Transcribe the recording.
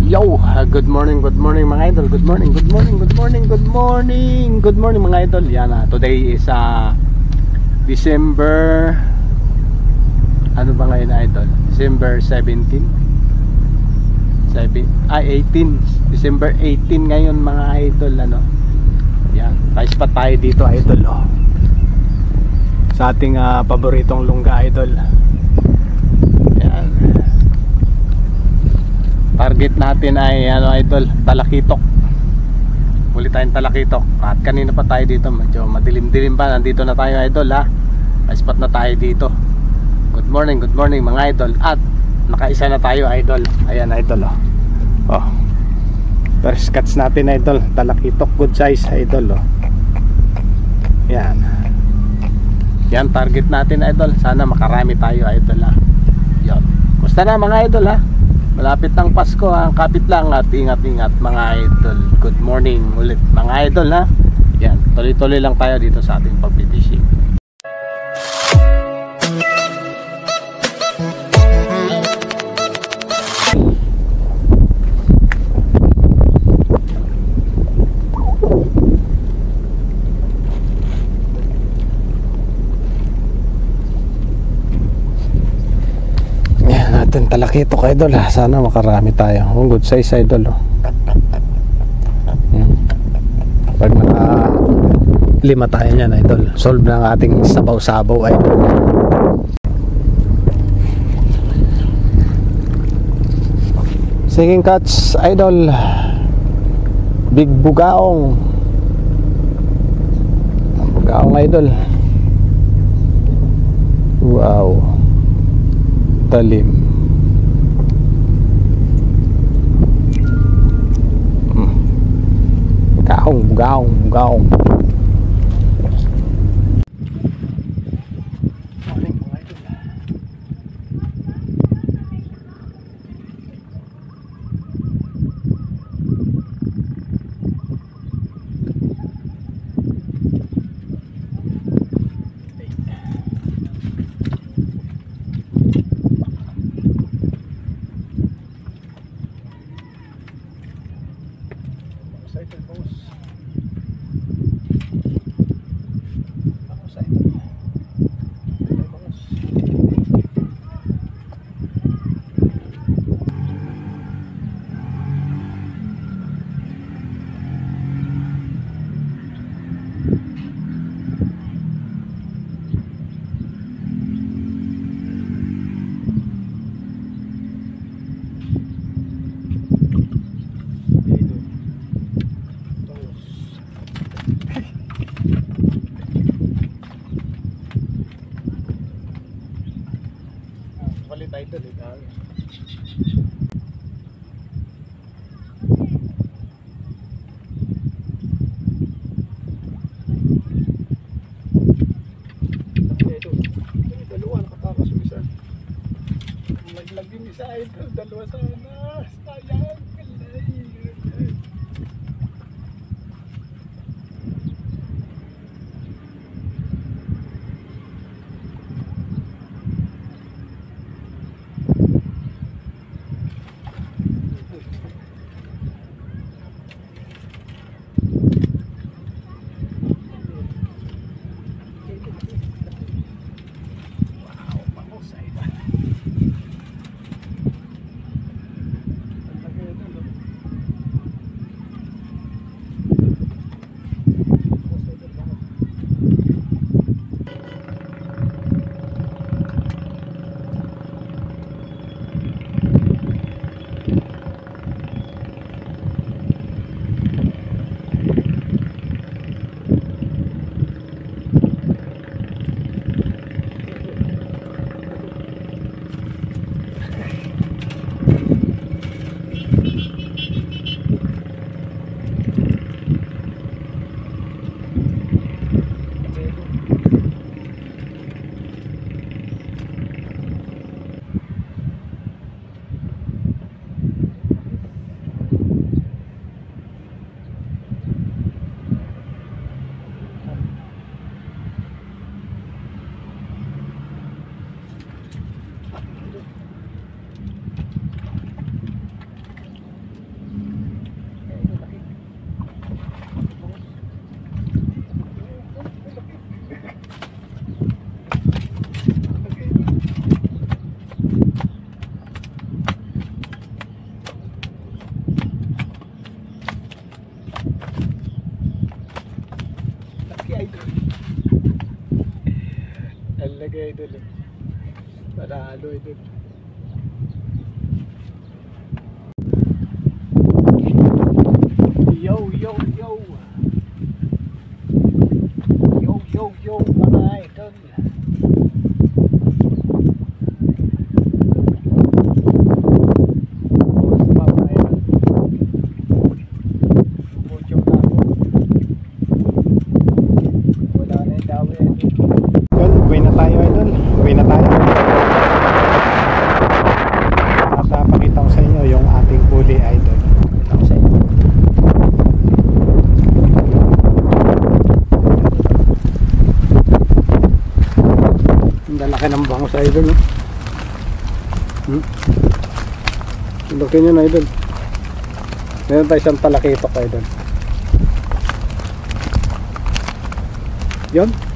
Yo, good morning mga idol. Good morning mga idol. Yan today is December ano ba ngayon idol? December 17. 18. December 18 ngayon mga idol ano. Yan, guys pa tayo dito idol sa ating paboritong lungga idol. Yan. Target natin ay ano idol, Talakitok. Muli tayong Talakitok. At kanina pa tayo dito, medyo madilim-dilim pa. Nandito na tayo idol May spot na tayo dito. Good morning mga idol. At nakaisa na tayo idol. Ayan idol first catch natin idol, Talakitok, good size idol Yan. Yan target natin idol. Sana makarami tayo idol Yan. Musta na mga idol Malapit ng Pasko, ang kapit lang at ingat-ingat mga idol. Good morning ulit mga idol Yan, tuloy-tuloy lang tayo dito sa ating pag-fishing. Talakitok idol sana makarami tayo. Good size idol Pag naka 5 tayo niyan idol, solve na ang ating sabaw-sabaw idol. Singing catch idol, big bugaong idol. Wow, talim. Bugaong. talaga idol. Panalo idol. Yo yo yo. Yo yo yo mga idol. Uwi na tayo idol. Uwi na tayo. Pakita ko sa inyo yung ating huli idol. Pakita ko sa inyo. Ang lalaki ng bangus idol, no? Laki nyo na idol. Meron tayo isang talakitok idol. Yun.